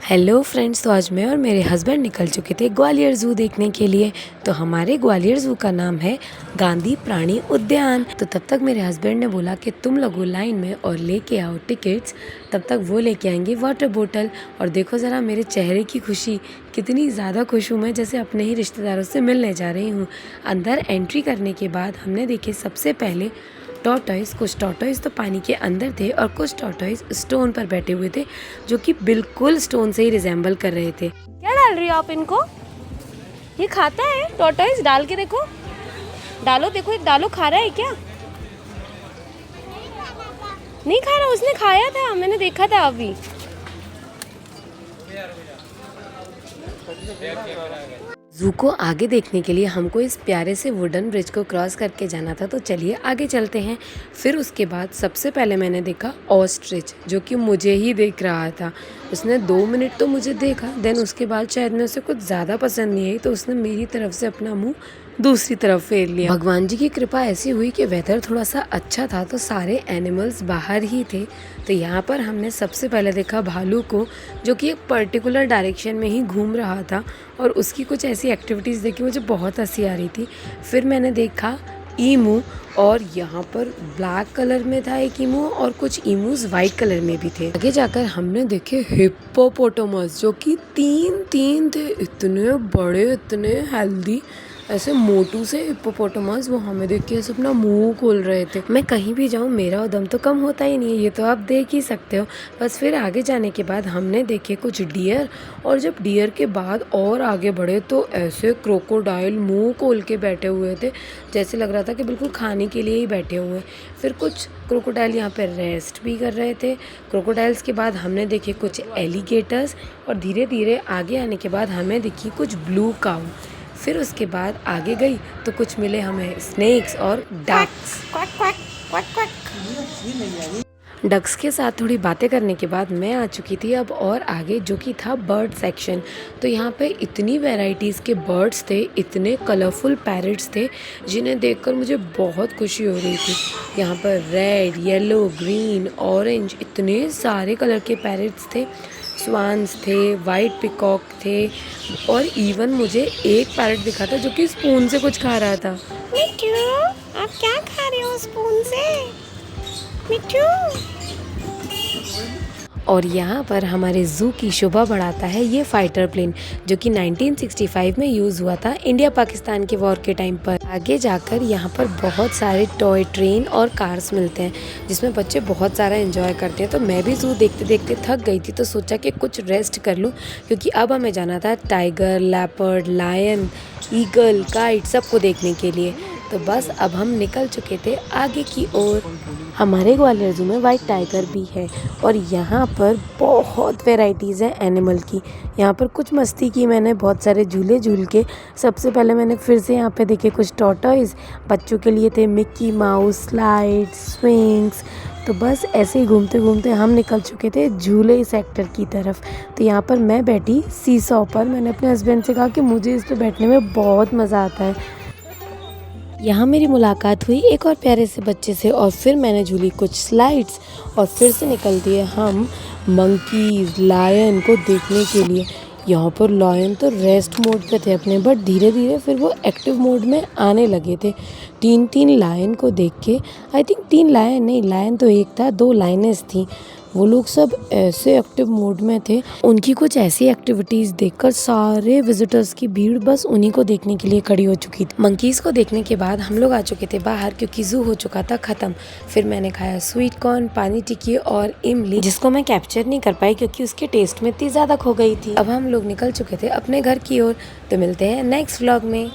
Hello friends, तो आज मैं और मेरे हस्बैंड निकल चुके थे ग्वालियर ज़ू देखने के लिए। तो हमारे ग्वालियर ज़ू का नाम है गांधी प्राणी उद्यान। तो तब तक मेरे हस्बैंड ने बोला कि तुम लगो लाइन में और लेके आओ टिकट्स, तब तक वो लेके आएंगे वाटर बोतल। और देखो ज़रा मेरे चेहरे की खुशी, कितनी ज़्यादा खुश हूँ मैं, जैसे अपने ही रिश्तेदारों से मिलने जा रही हूँ। अंदर एंट्री करने के बाद हमने देखे सबसे पहले टॉर्टॉइस। कुछ टॉर्टॉइस तो पानी के अंदर थे और कुछ टॉर्टॉइस स्टोन पर बैठे हुए थे, जो कि बिल्कुल स्टोन से ही रिजेंबल कर रहे थे। क्या डाल रही हो आप इनको? ये खाता है टॉर्टॉइस? डाल के देखो, डालो, देखो एक डालो, खा रहा है क्या? नहीं खा रहा, उसने खाया था, मैंने देखा था अभी। ज़ू को आगे देखने के लिए हमको इस प्यारे से वुडन ब्रिज को क्रॉस करके जाना था, तो चलिए आगे चलते हैं। फिर उसके बाद सबसे पहले मैंने देखा ऑस्ट्रिच, जो कि मुझे ही देख रहा था। उसने 2 मिनट तो मुझे देखा, देन उसके बाद शायद मैं उसे कुछ ज़्यादा पसंद नहीं आई, तो उसने मेरी तरफ से अपना मुंह दूसरी तरफ फेर लिया। भगवान जी की कृपा ऐसी हुई कि वेदर थोड़ा सा अच्छा था, तो सारे एनिमल्स बाहर ही थे। तो यहाँ पर हमने सबसे पहले देखा भालू को, जो कि एक पर्टिकुलर डायरेक्शन में ही घूम रहा था, और उसकी कुछ ऐसी एक्टिविटीज़ देखी मुझे बहुत हंसी आ रही थी। फिर मैंने देखा ईमू, और यहाँ पर ब्लैक कलर में था एक ईमू, और कुछ ईमूज वाइट कलर में भी थे। आगे जाकर हमने देखे हिप्पोपोटामस, जो कि तीन थे, इतने बड़े, इतने हेल्दी, ऐसे मोटू से हिप्पोपोटामस। वो हमें देख के ऐसे अपना मुंह खोल रहे थे। मैं कहीं भी जाऊँ मेरा दम तो कम होता ही नहीं है, ये तो आप देख ही सकते हो। बस फिर आगे जाने के बाद हमने देखे कुछ डियर, और जब डियर के बाद और आगे बढ़े तो ऐसे क्रोकोडाइल मुंह खोल के बैठे हुए थे, जैसे लग रहा था कि बिल्कुल खाने के लिए ही बैठे हुए। फिर कुछ क्रोकोडाइल यहाँ पर रेस्ट भी कर रहे थे। क्रोकोडाइल्स के बाद हमने देखे कुछ एलिगेटर्स, और धीरे धीरे आगे आने के बाद हमें दिखी कुछ ब्लू काऊ। फिर उसके बाद आगे गई तो कुछ मिले हमें स्नेक्स और डक्स। डक्स के साथ थोड़ी बातें करने के बाद मैं आ चुकी थी अब और आगे, जो कि था बर्ड सेक्शन। तो यहाँ पे इतनी वैरायटीज़ के बर्ड्स थे, इतने कलरफुल पैरट्स थे, जिन्हें देखकर मुझे बहुत खुशी हो रही थी। यहाँ पर रेड, येलो, ग्रीन, ऑरेंज, इतने सारे कलर के पैरट्स थे। स्वान्स थे, वाइट पिकॉक थे, और इवन मुझे एक पैरट दिखा था जो कि स्पून से कुछ खा रहा था। मिट्टू, आप क्या खा रहे हो स्पून से? मिट्टू। और यहाँ पर हमारे ज़ू की शोभा बढ़ाता है ये फाइटर प्लेन, जो कि 1965 में यूज़ हुआ था इंडिया पाकिस्तान के वॉर के टाइम पर। आगे जाकर यहाँ पर बहुत सारे टॉय ट्रेन और कार्स मिलते हैं, जिसमें बच्चे बहुत सारा एंजॉय करते हैं। तो मैं भी ज़ू देखते देखते थक गई थी, तो सोचा कि कुछ रेस्ट कर लूँ, क्योंकि अब हमें जाना था tiger, leopard, lion, eagle, kite सबको देखने के लिए। तो बस अब हम निकल चुके थे आगे की ओर। हमारे ग्वालियर ज़ू में वाइट टाइगर भी है, और यहाँ पर बहुत वैरायटीज़ हैं एनिमल की। यहाँ पर कुछ मस्ती की मैंने, बहुत सारे झूले झूल के। सबसे पहले मैंने फिर से यहाँ पे देखे कुछ टॉर्टॉइस, बच्चों के लिए थे मिक्की माउस, स्लाइड्स, स्विंग्स। तो बस ऐसे ही घूमते घूमते हम निकल चुके थे झूले सेक्टर की तरफ। तो यहाँ पर मैं बैठी सीसॉ पर। मैंने अपने हस्बैंड से कहा कि मुझे इस पर बैठने में बहुत मज़ा आता है। यहाँ मेरी मुलाकात हुई एक और प्यारे से बच्चे से, और फिर मैंने झूली कुछ स्लाइड्स, और फिर से निकल दिए हम मंकीज़, लायन को देखने के लिए। यहाँ पर लायन तो रेस्ट मोड पे थे अपने, बट धीरे धीरे फिर वो एक्टिव मोड में आने लगे थे। 3 लायन को देख के, आई थिंक 3 लायन नहीं, लायन तो एक था, 2 लायनेस थी। वो लोग सब ऐसे एक्टिव मोड में थे। उनकी कुछ ऐसी एक्टिविटीज़ देखकर सारे विजिटर्स की भीड़ बस उन्हीं को देखने के लिए खड़ी हो चुकी थी। मंकीज़ को देखने के बाद हम लोग आ चुके थे बाहर, क्योंकि ज़ू हो चुका था ख़त्म। फिर मैंने खाया स्वीट कॉर्न, पानी टिक्की और इमली, जिसको मैं कैप्चर नहीं कर पाई क्योंकि उसके टेस्ट में इतनी ज़्यादा खो गई थी। अब हम लोग निकल चुके थे अपने घर की ओर। तो मिलते हैं नेक्स्ट व्लॉग में।